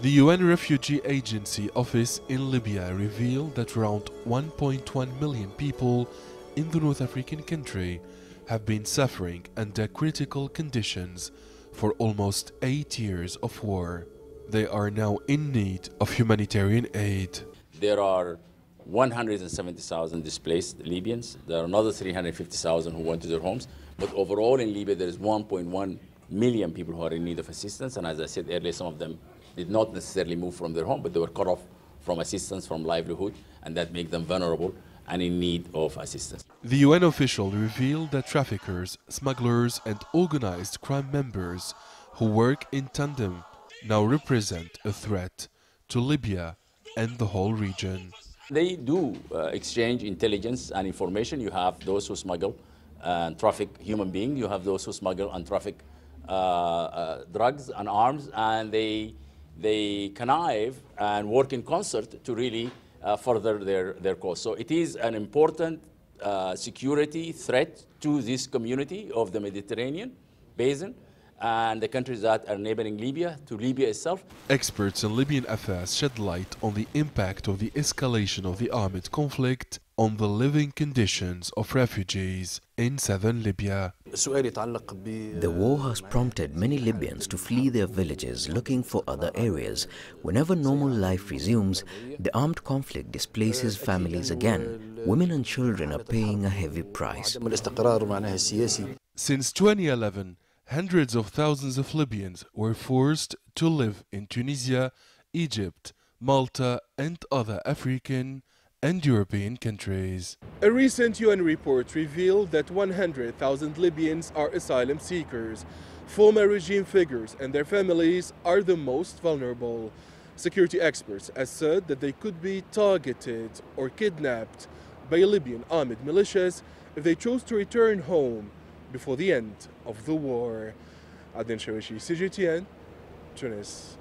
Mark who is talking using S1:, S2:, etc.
S1: The UN Refugee Agency office in Libya revealed that around 1.1 million people in the North African country have been suffering under critical conditions for almost 8 years of war. They are now in need of humanitarian aid.
S2: There are 170,000 displaced Libyans. There are another 350,000 who went to their homes. But overall in Libya, there is 1.1 million people who are in need of assistance. And as I said earlier, some of them did not necessarily move from their home, but they were cut off from assistance, from livelihood, and that makes them vulnerable and in need of assistance.
S1: The UN official revealed that traffickers, smugglers, and organized crime members who work in tandem now represent a threat to Libya and the whole region.
S2: They do exchange intelligence and information. You have those who smuggle and traffic human beings. You have those who smuggle and traffic drugs and arms, and they connive and work in concert to really further their cause. So it is an important security threat to this community of the Mediterranean basin and the countries that are neighboring Libya, to Libya itself.
S1: Experts in Libyan affairs shed light on the impact of the escalation of the armed conflict on the living conditions of refugees in southern Libya.
S3: The war has prompted many Libyans to flee their villages looking for other areas. Whenever normal life resumes, the armed conflict displaces families again. Women and children are paying a heavy price.
S1: Since 2011, hundreds of thousands of Libyans were forced to live in Tunisia, Egypt, Malta, and other African and European countries. A recent UN report revealed that 100,000 Libyans are asylum seekers. Former regime figures and their families are the most vulnerable. Security experts assert that they could be targeted or kidnapped by Libyan armed militias if they chose to return home before the end of the war. Adnan Shawishi, CGTN, Tunis.